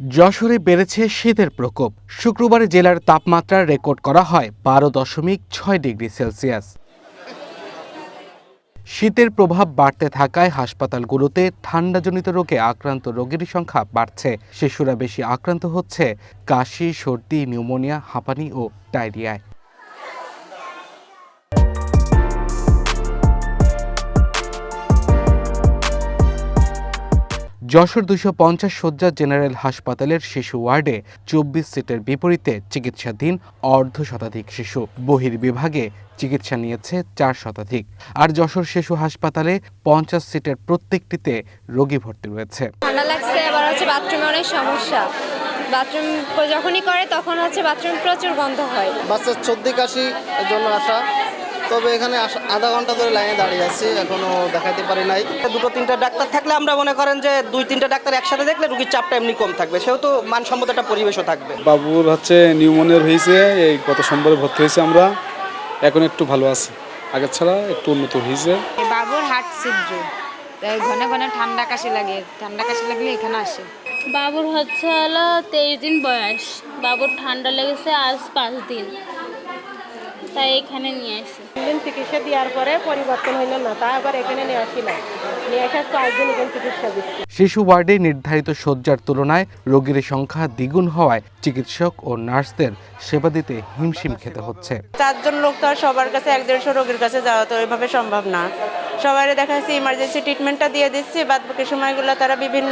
যশোরে বেড়েছে শীতের প্রকোপ। শুক্রবার জেলার তাপমাত্রা রেকর্ড করা হয় 12.6 ডিগ্রি সেলসিয়াস। শীতের প্রভাব বাড়তে থাকায় হাসপাতালগুলোতে ঠান্ডাজনিত রোগে আক্রান্ত রোগীর সংখ্যা বাড়ছে। শিশুরা বেশি আক্রান্ত হচ্ছে কাশি, সর্দি, নিউমোনিয়া, হাঁপানি ও ডায়রিয়ায়। যশোর 250 শয্যা জেনারেল হাসপাতালের শিশু ওয়ার্ডে 24 সিটের বিপরীতে চিকিৎসাধীন অর্ধশতাধিক শিশু। বহির্বিভাগে চিকিৎসা নিয়েছে 4 শতাধিক। আর যশোর শিশু হাসপাতালে 50 সিটের প্রত্যেকটিতে রোগী ভর্তি রয়েছে। ঠান্ডা লাগছে, আবার বাথরুমে অনেক সমস্যা। বাথরুম যখনই করে তখন বাথরুম প্রচুর গন্ধ হয়। বাচ্চার সর্দি কাশি এর জন্য আসা, তবে এখানে আধা ঘন্টা ধরে লাইনে দাঁড়িয়ে আছি, এখনো দেখাতে পারি নাই। দুটো তিনটা ডাক্তার থাকলে আমরা মনে করেন যে 2-3টা ডাক্তার একসাথে দেখলে রোগীর চাপটা এমনি কম থাকবে, সেহেতু মানসম্মত একটা পরিবেশও থাকবে। বাবুর নিউমোনিয়া হয়েছে, এই গত সোমবারে ভর্তি হয়েছে। আমরা এখন একটু ভালো আছি, আগের ছাড়া একটু উন্নত হয়েছে। বাবুর হার্ট ছিদ্র, তাই ঘন ঘন ঠান্ডা কাশি লাগলে এখানে আসে। বাবুর হলো 23 দিন বয়স। বাবুর ঠান্ডা লেগেছে আজ 5 দিন, তাই এখানে নিয়ে আসি। চিকিৎসা দেওয়ার পরে পরিবর্তন হইল না, তা আবার এখানে নিয়ে আসিলাম, নিয়ে আসার 5 দিন এখানে চিকিৎসা দিচ্ছি। শিশু ওয়ার্ডে নির্ধারিত শয্যার তুলনায় রোগীর সংখ্যা দ্বিগুণ হওয়ায় চিকিৎসক ও নার্সদের সেবা দিতে হিমশিম খেতে হচ্ছে। 4 জন লোক তো আর সবার কাছে 1-150 রোগীর কাছে যাওয়া তো ওইভাবে সম্ভব না। সবাই দেখা যাচ্ছে ইমার্জেন্সি ট্রিটমেন্টটা দিয়ে দিচ্ছি, বাদ বাকি সময়গুলো তারা বিভিন্ন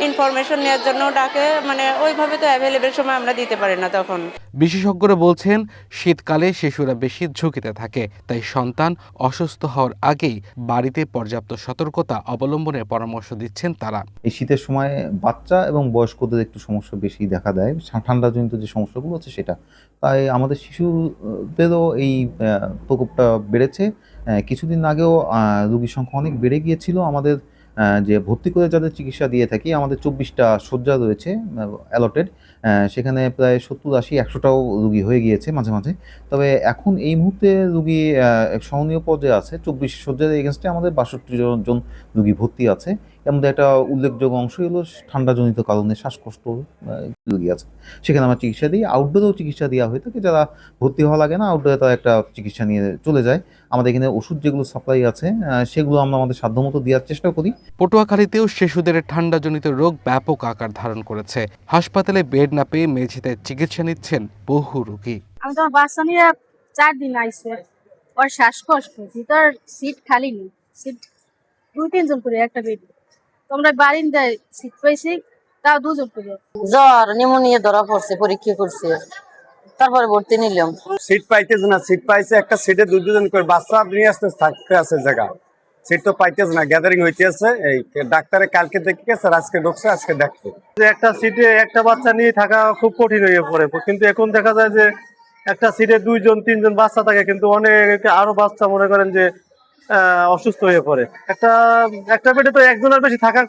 ইনফরমেশন নেওয়ার জন্য ডাকে, মানে ওইভাবে তো অ্যাভেলেবেল সময় আমরা দিতে পারি না তখন। বিশেষজ্ঞরা বলছেন, শীতকালে শিশুরা বেশি ঝুঁকিতে থাকে, তাই সন্তান অসুস্থ হওয়ার আগেই বাড়িতে পর্যাপ্ত সতর্কতা অবলম্বনের পরামর্শ দিচ্ছেন তারা। এই শীতের সময় বাচ্চা এবং বয়স্কদের একটু সমস্যা বেশি দেখা দেয়, ঠান্ডাজনিত যে সমস্যাগুলো আছে সেটা। তাই আমাদের শিশুদেরও এই প্রকোপটা বেড়েছে। কিছুদিন আগেও রোগীর সংখ্যা অনেক বেড়ে গিয়েছিল। আমাদের যে ভর্তি করে যাদের চিকিৎসা দিয়ে থাকি, আমাদের 24টা শয্যা রয়েছে অ্যালটেড, সেখানে প্রায় 70-80-100টাও রুগী হয়ে গিয়েছে মাঝে মাঝে। তবে এখন এই মুহূর্তে রুগী সহনীয় পর্যায়ে আছে। 24 শয্যার এগেনস্টে আমাদের 62 জন রুগী ভর্তি আছে। এর মধ্যে একটা উল্লেখযোগ্য অংশ হলো ঠান্ডাজনিত কারণে শ্বাসকষ্ট রুগী আছে, সেখানে আমরা চিকিৎসা দিই। আউটডোরেও চিকিৎসা দেওয়া হয়ে থাকে, যারা ভর্তি হওয়া লাগে না, আউটডোরে তারা একটা চিকিৎসা নিয়ে চলে যায়। আমাদের এখানে ওষুধ যেগুলো সাপ্লাই আছে সেগুলো আমরা আমাদের সাধ্যমতো দেওয়ার চেষ্টা করি। পটুয়াখালীতেও শিশুদের ঠান্ডাজনিত রোগ ব্যাপক আকার ধারণ করেছে। হাসপাতালে বেড না পেয়ে মেঝেতে চিকিৎসা নিচ্ছেন বহু রোগী। আমি তো বাচ্চা নিয়ে 4 দিন আইছে, ওর শ্বাসকষ্ট, ভিতর সিট খালি নেই, সিট 2-3 জন করে একটা বেড। তোমরা বারিন্দায় সিট পাইছি, তাও 2 জন করে। জ্বর নিউমোনিয়া ধরা পড়ছে, পরীক্ষা করছে, তারপরে ভর্তি নিলাম। সিট পাইতেছে না, সিট পাইছে একটা সিটে 2 জন করে বাচ্চা নিয়ে আসতে থাকতে আছে জায়গা, সিট তো পাইতেছে না, গ্যাদারিং হইতেছে। এই ডাক্তারে কালকে দেখে গেছে, আজকে ঢুকছে, আজকে দেখবে। একটা সিটে একটা বাচ্চা নিয়ে থাকা খুব কঠিন হয়ে পড়ে, কিন্তু এখন দেখা যায় যে একটা সিটে 2-3 জন বাচ্চা থাকে, কিন্তু অনেক আরো বাচ্চা মনে করেন যে অসুস্থ হয়ে পড়ে। একটা বেডে তো একজনের বেশি থাকা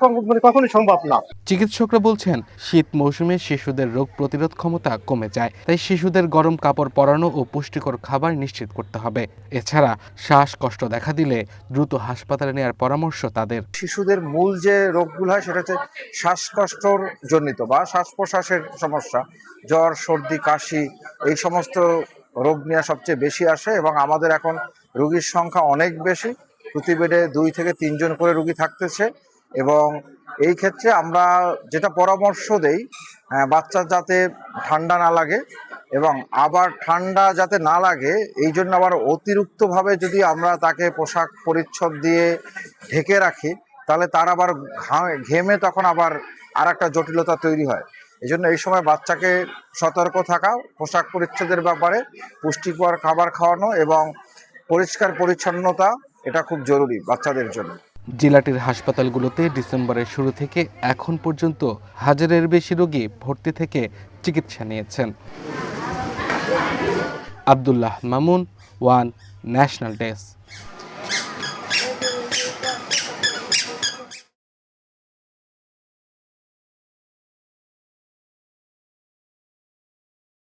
কখনোই সম্ভব না। চিকিৎসকরা বলছেন, শীত মৌসুমে শিশুদের রোগ প্রতিরোধ ক্ষমতা কমে যায়, তাই শিশুদের গরম কাপড় পরানো ও পুষ্টিকর খাবার নিশ্চিত করতে হবে। এছাড়া শ্বাসকষ্ট দেখা দিলে দ্রুত হাসপাতালে নেওয়ার পরামর্শ তাদের। শিশুদের মূল যে রোগগুলো হয় সেটা হচ্ছে শ্বাসকষ্টর জনিত বা শ্বাস প্রশ্বাসের সমস্যা, জ্বর, সর্দি, কাশি, এই সমস্ত রোগ নিয়ে সবচেয়ে বেশি আসে। এবং আমাদের এখন রোগীর সংখ্যা অনেক বেশি, প্রতি বেডে 2 থেকে 3 জন করে রোগী থাকতেছে। এবং এই ক্ষেত্রে আমরা যেটা পরামর্শ দেই, বাচ্চার যাতে ঠান্ডা না লাগে, এবং আবার ঠান্ডা যাতে না লাগে এই জন্য আবার অতিরিক্তভাবে যদি আমরা তাকে পোশাক পরিচ্ছদ দিয়ে ঢেকে রাখি, তাহলে তার আবার ঘেমে তখন আবার আর একটা জটিলতা তৈরি হয়। এই জন্য এই সময় বাচ্চাকে সতর্ক থাকা, পোশাক পরিচ্ছদের ব্যাপারে, পুষ্টিকর খাবার খাওয়ানো এবং পরিষ্কার পরিচ্ছন্নতা, এটা খুব জরুরি বাচ্চাদের জন্য। জেলাটির হাসপাতালগুলোতে ডিসেম্বরের শুরু থেকে এখন পর্যন্ত 1000-এর বেশি রোগী ভর্তি থেকে চিকিৎসা নিয়েছেন। Abdullah Mamun, one national desk.